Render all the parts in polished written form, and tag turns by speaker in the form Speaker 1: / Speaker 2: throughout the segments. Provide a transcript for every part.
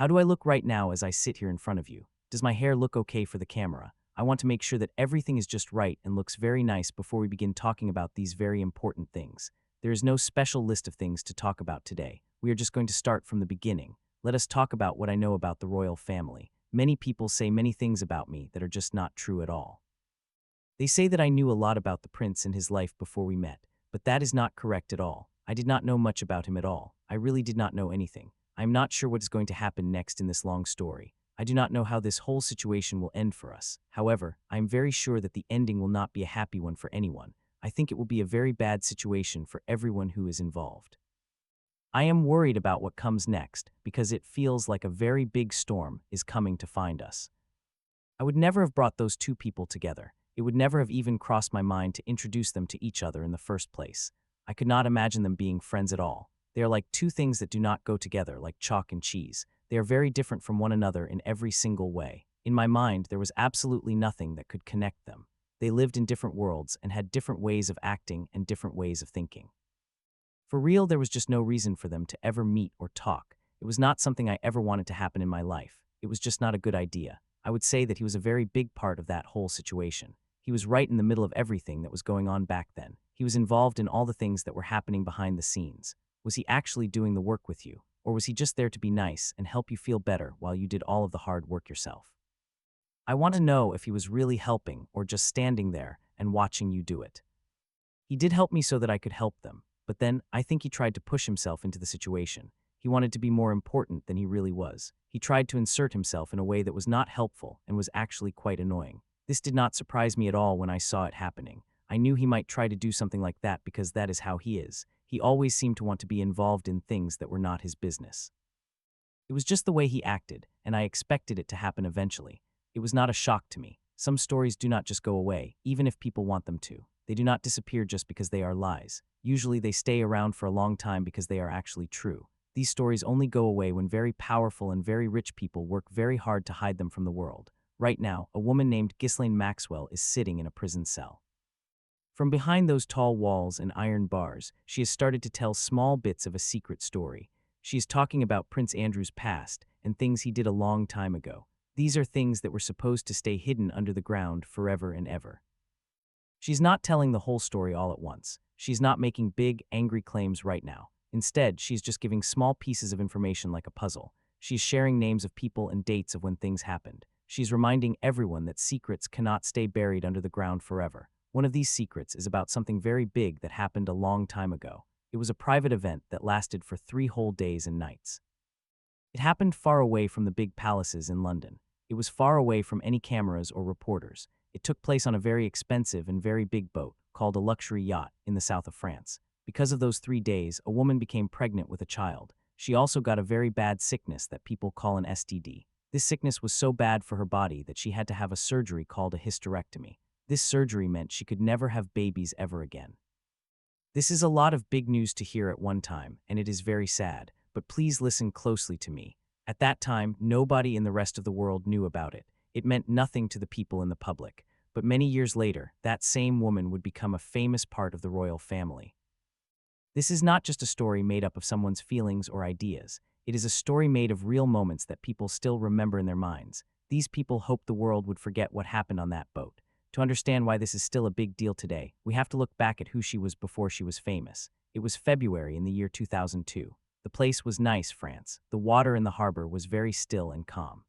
Speaker 1: How do I look right now as I sit here in front of you? Does my hair look okay for the camera? I want to make sure that everything is just right and looks very nice before we begin talking about these very important things. There is no special list of things to talk about today. We are just going to start from the beginning. Let us talk about what I know about the royal family. Many people say many things about me that are just not true at all. They say that I knew a lot about the prince and his life before we met, but that is not correct at all. I did not know much about him at all. I really did not know anything. I am not sure what is going to happen next in this long story. I do not know how this whole situation will end for us. However, I am very sure that the ending will not be a happy one for anyone. I think it will be a very bad situation for everyone who is involved. I am worried about what comes next because it feels like a very big storm is coming to find us. I would never have brought those two people together. It would never have even crossed my mind to introduce them to each other in the first place. I could not imagine them being friends at all. They are like two things that do not go together, like chalk and cheese. They are very different from one another in every single way. In my mind, there was absolutely nothing that could connect them. They lived in different worlds and had different ways of acting and different ways of thinking. For real, there was just no reason for them to ever meet or talk. It was not something I ever wanted to happen in my life. It was just not a good idea. I would say that he was a very big part of that whole situation. He was right in the middle of everything that was going on back then. He was involved in all the things that were happening behind the scenes. Was he actually doing the work with you? Or was he just there to be nice and help you feel better while you did all of the hard work yourself? I want to know if he was really helping or just standing there and watching you do it. He did help me so that I could help them, but then I think he tried to push himself into the situation. He wanted to be more important than he really was. He tried to insert himself in a way that was not helpful and was actually quite annoying. This did not surprise me at all when I saw it happening. I knew he might try to do something like that because that is how he is. He always seemed to want to be involved in things that were not his business. It was just the way he acted, and I expected it to happen eventually. It was not a shock to me. Some stories do not just go away, even if people want them to. They do not disappear just because they are lies. Usually they stay around for a long time because they are actually true. These stories only go away when very powerful and very rich people work very hard to hide them from the world. Right now, a woman named Ghislaine Maxwell is sitting in a prison cell. From behind those tall walls and iron bars, she has started to tell small bits of a secret story. She is talking about Prince Andrew's past and things he did a long time ago. These are things that were supposed to stay hidden under the ground forever and ever. She's not telling the whole story all at once. She's not making big, angry claims right now. Instead, she's just giving small pieces of information like a puzzle. She's sharing names of people and dates of when things happened. She's reminding everyone that secrets cannot stay buried under the ground forever. One of these secrets is about something very big that happened a long time ago. It was a private event that lasted for 3 whole days and nights. It happened far away from the big palaces in London. It was far away from any cameras or reporters. It took place on a very expensive and very big boat called a luxury yacht in the south of France. Because of those 3 days, a woman became pregnant with a child. She also got a very bad sickness that people call an STD. This sickness was so bad for her body that she had to have a surgery called a hysterectomy. This surgery meant she could never have babies ever again. This is a lot of big news to hear at one time, and it is very sad, but please listen closely to me. At that time, nobody in the rest of the world knew about it. It meant nothing to the people in the public. But many years later, that same woman would become a famous part of the royal family. This is not just a story made up of someone's feelings or ideas. It is a story made of real moments that people still remember in their minds. These people hoped the world would forget what happened on that boat. To understand why this is still a big deal today, we have to look back at who she was before she was famous. It was February in the year 2002. The place was nice, France. The water in the harbor was very still and calm.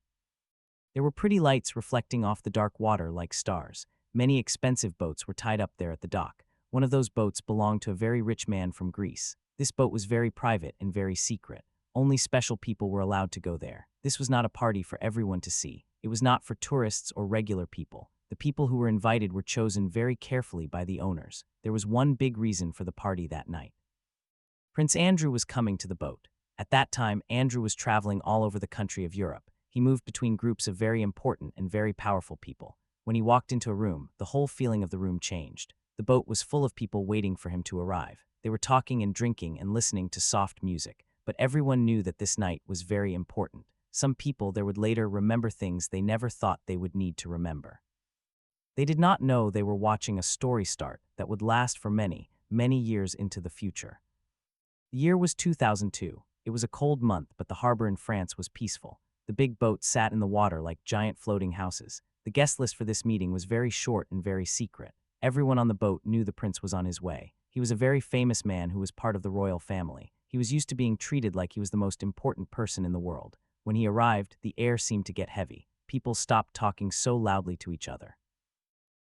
Speaker 1: There were pretty lights reflecting off the dark water like stars. Many expensive boats were tied up there at the dock. One of those boats belonged to a very rich man from Greece. This boat was very private and very secret. Only special people were allowed to go there. This was not a party for everyone to see. It was not for tourists or regular people. The people who were invited were chosen very carefully by the owners. There was one big reason for the party that night. Prince Andrew was coming to the boat. At that time, Andrew was traveling all over the country of Europe. He moved between groups of very important and very powerful people. When he walked into a room, the whole feeling of the room changed. The boat was full of people waiting for him to arrive. They were talking and drinking and listening to soft music, but everyone knew that this night was very important. Some people there would later remember things they never thought they would need to remember. They did not know they were watching a story start that would last for many, many years into the future. The year was 2002. It was a cold month, but the harbor in France was peaceful. The big boats sat in the water like giant floating houses. The guest list for this meeting was very short and very secret. Everyone on the boat knew the prince was on his way. He was a very famous man who was part of the royal family. He was used to being treated like he was the most important person in the world. When he arrived, the air seemed to get heavy. People stopped talking so loudly to each other.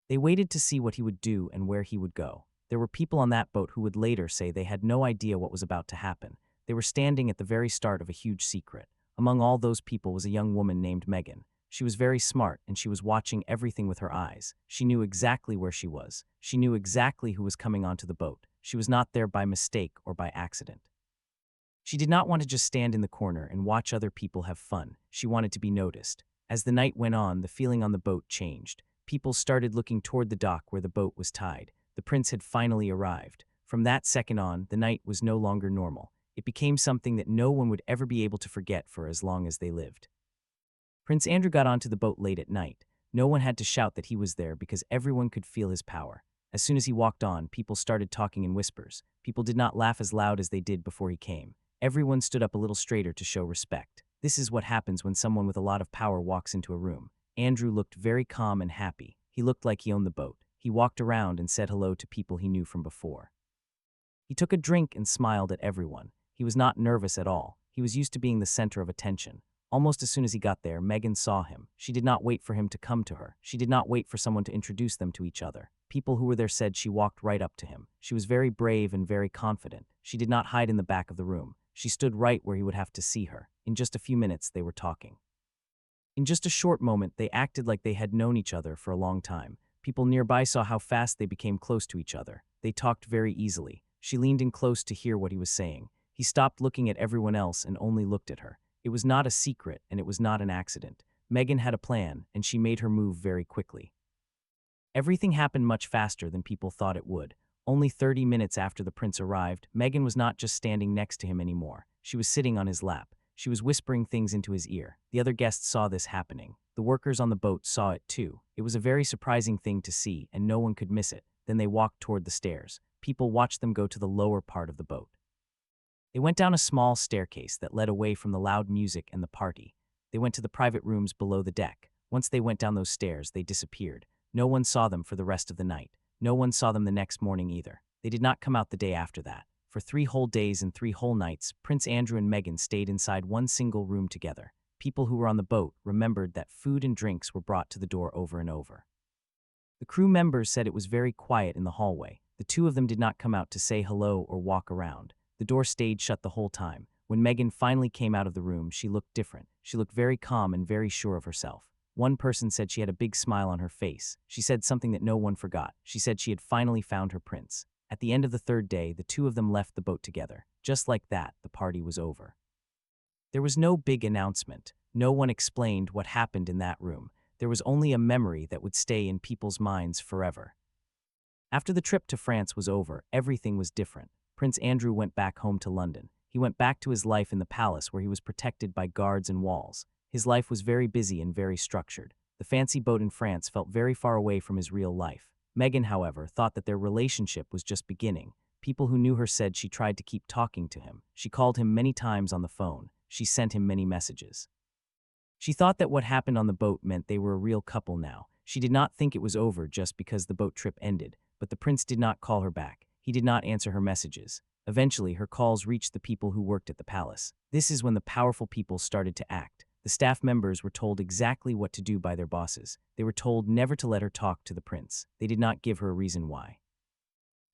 Speaker 1: They waited to see what he would do and where he would go. There were people on that boat who would later say they had no idea what was about to happen. They were standing at the very start of a huge secret. Among all those people was a young woman named Meghan. She was very smart, and she was watching everything with her eyes. She knew exactly where she was. She knew exactly who was coming onto the boat. She was not there by mistake or by accident. She did not want to just stand in the corner and watch other people have fun. She wanted to be noticed. As the night went on, the feeling on the boat changed. People started looking toward the dock where the boat was tied. The prince had finally arrived. From that second on, the night was no longer normal. It became something that no one would ever be able to forget for as long as they lived. Prince Andrew got onto the boat late at night. No one had to shout that he was there because everyone could feel his power. As soon as he walked on, people started talking in whispers. People did not laugh as loud as they did before he came. Everyone stood up a little straighter to show respect. This is what happens when someone with a lot of power walks into a room. Andrew looked very calm and happy. He looked like he owned the boat. He walked around and said hello to people he knew from before. He took a drink and smiled at everyone. He was not nervous at all. He was used to being the center of attention. Almost as soon as he got there, Meghan saw him. She did not wait for him to come to her. She did not wait for someone to introduce them to each other. People who were there said she walked right up to him. She was very brave and very confident. She did not hide in the back of the room. She stood right where he would have to see her. In just a few minutes, they were talking. In just a short moment, they acted like they had known each other for a long time. People nearby saw how fast they became close to each other. They talked very easily. She leaned in close to hear what he was saying. He stopped looking at everyone else and only looked at her. It was not a secret, and it was not an accident. Meghan had a plan, and she made her move very quickly. Everything happened much faster than people thought it would. Only 30 minutes after the prince arrived, Meghan was not just standing next to him anymore. She was sitting on his lap. She was whispering things into his ear. The other guests saw this happening. The workers on the boat saw it too. It was a very surprising thing to see, and no one could miss it. Then they walked toward the stairs. People watched them go to the lower part of the boat. They went down a small staircase that led away from the loud music and the party. They went to the private rooms below the deck. Once they went down those stairs, they disappeared. No one saw them for the rest of the night. No one saw them the next morning either. They did not come out the day after that. For 3 whole days and 3 whole nights, Prince Andrew and Meghan stayed inside one single room together. People who were on the boat remembered that food and drinks were brought to the door over and over. The crew members said it was very quiet in the hallway. The two of them did not come out to say hello or walk around. The door stayed shut the whole time. When Meghan finally came out of the room, she looked different. She looked very calm and very sure of herself. One person said she had a big smile on her face. She said something that no one forgot. She said she had finally found her prince. At the end of the 3rd day, the two of them left the boat together. Just like that, the party was over. There was no big announcement. No one explained what happened in that room. There was only a memory that would stay in people's minds forever. After the trip to France was over, everything was different. Prince Andrew went back home to London. He went back to his life in the palace where he was protected by guards and walls. His life was very busy and very structured. The fancy boat in France felt very far away from his real life. Meghan, however, thought that their relationship was just beginning. People who knew her said she tried to keep talking to him. She called him many times on the phone. She sent him many messages. She thought that what happened on the boat meant they were a real couple now. She did not think it was over just because the boat trip ended, but the prince did not call her back. He did not answer her messages. Eventually, her calls reached the people who worked at the palace. This is when the powerful people started to act. The staff members were told exactly what to do by their bosses. They were told never to let her talk to the prince. They did not give her a reason why.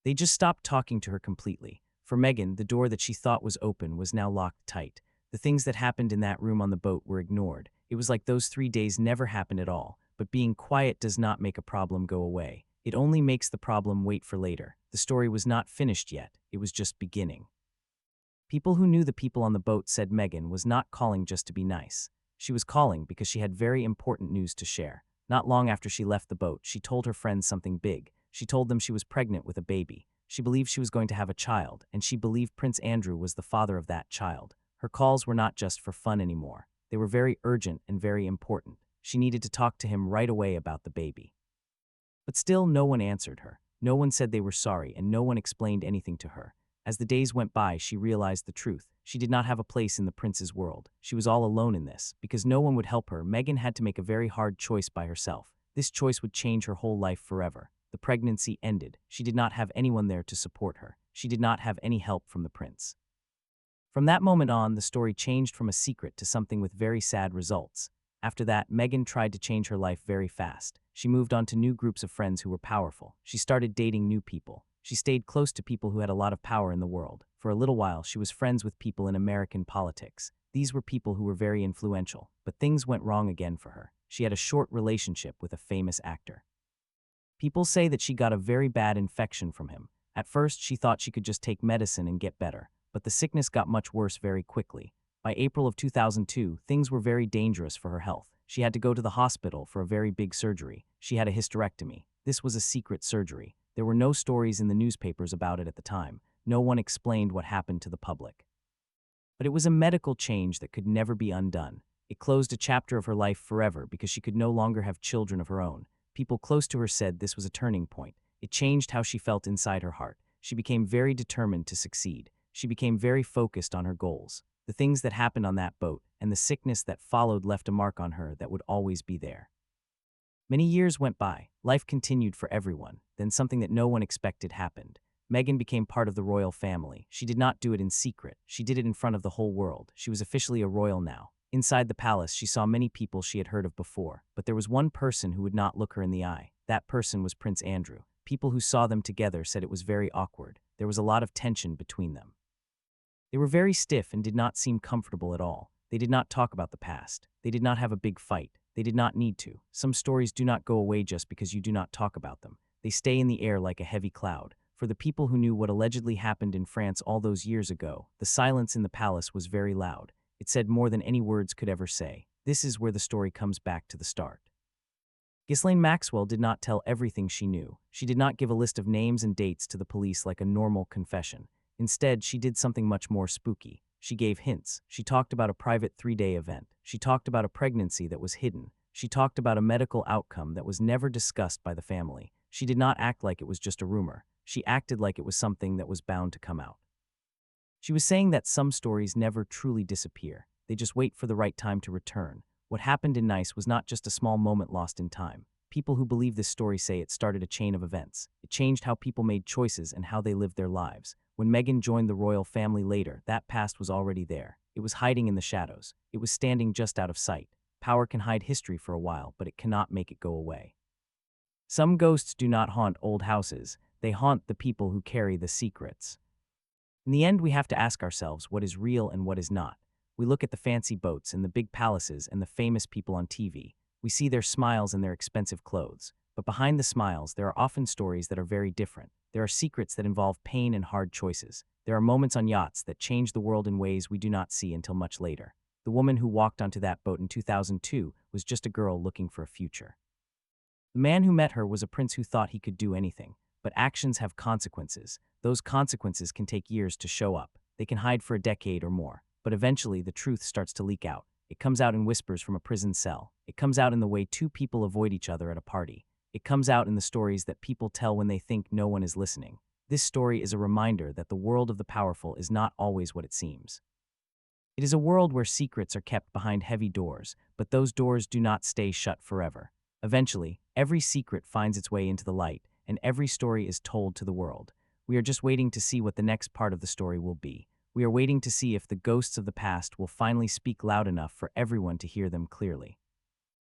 Speaker 1: They just stopped talking to her completely. For Meghan, the door that she thought was open was now locked tight. The things that happened in that room on the boat were ignored. It was like those 3 days never happened at all. But being quiet does not make a problem go away. It only makes the problem wait for later. The story was not finished yet. It was just beginning. People who knew the people on the boat said Meghan was not calling just to be nice. She was calling because she had very important news to share. Not long after she left the boat, she told her friends something big. She told them she was pregnant with a baby. She believed she was going to have a child, and she believed Prince Andrew was the father of that child. Her calls were not just for fun anymore. They were very urgent and very important. She needed to talk to him right away about the baby. But still, no one answered her. No one said they were sorry, and no one explained anything to her. As the days went by, she realized the truth. She did not have a place in the prince's world. She was all alone in this. Because no one would help her, Meghan had to make a very hard choice by herself. This choice would change her whole life forever. The pregnancy ended. She did not have anyone there to support her. She did not have any help from the prince. From that moment on, the story changed from a secret to something with very sad results. After that, Meghan tried to change her life very fast. She moved on to new groups of friends who were powerful. She started dating new people. She stayed close to people who had a lot of power in the world. For a little while, she was friends with people in American politics. These were people who were very influential, but things went wrong again for her. She had a short relationship with a famous actor. People say that she got a very bad infection from him. At first, she thought she could just take medicine and get better, but the sickness got much worse very quickly. By April of 2002, things were very dangerous for her health. She had to go to the hospital for a very big surgery. She had a hysterectomy. This was a secret surgery. There were no stories in the newspapers about it at the time. No one explained what happened to the public. But it was a medical change that could never be undone. It closed a chapter of her life forever because she could no longer have children of her own. People close to her said this was a turning point. It changed how she felt inside her heart. She became very determined to succeed. She became very focused on her goals. The things that happened on that boat and the sickness that followed left a mark on her that would always be there. Many years went by. Life continued for everyone. Then something that no one expected happened. Meghan became part of the royal family. She did not do it in secret. She did it in front of the whole world. She was officially a royal now. Inside the palace, she saw many people she had heard of before, but there was one person who would not look her in the eye. That person was Prince Andrew. People who saw them together said it was very awkward. There was a lot of tension between them. They were very stiff and did not seem comfortable at all. They did not talk about the past. They did not have a big fight. They did not need to. Some stories do not go away just because you do not talk about them. They stay in the air like a heavy cloud. For the people who knew what allegedly happened in France all those years ago, the silence in the palace was very loud. It said more than any words could ever say. This is where the story comes back to the start. Ghislaine Maxwell did not tell everything she knew. She did not give a list of names and dates to the police like a normal confession. Instead, she did something much more spooky. She gave hints. She talked about a private 3-day event. She talked about a pregnancy that was hidden. She talked about a medical outcome that was never discussed by the family. She did not act like it was just a rumor. She acted like it was something that was bound to come out. She was saying that some stories never truly disappear. They just wait for the right time to return. What happened in Nice was not just a small moment lost in time. People who believe this story say it started a chain of events. It changed how people made choices and how they lived their lives. When Meghan joined the royal family later, that past was already there. It was hiding in the shadows. It was standing just out of sight. Power can hide history for a while, but it cannot make it go away. Some ghosts do not haunt old houses. They haunt the people who carry the secrets. In the end, we have to ask ourselves what is real and what is not. We look at the fancy boats and the big palaces and the famous people on TV. We see their smiles and their expensive clothes. But behind the smiles, there are often stories that are very different. There are secrets that involve pain and hard choices. There are moments on yachts that change the world in ways we do not see until much later. The woman who walked onto that boat in 2002 was just a girl looking for a future. The man who met her was a prince who thought he could do anything. But actions have consequences. Those consequences can take years to show up. They can hide for a decade or more. But eventually, the truth starts to leak out. It comes out in whispers from a prison cell. It comes out in the way two people avoid each other at a party. It comes out in the stories that people tell when they think no one is listening. This story is a reminder that the world of the powerful is not always what it seems. It is a world where secrets are kept behind heavy doors, but those doors do not stay shut forever. Eventually, every secret finds its way into the light, and every story is told to the world. We are just waiting to see what the next part of the story will be. We are waiting to see if the ghosts of the past will finally speak loud enough for everyone to hear them clearly.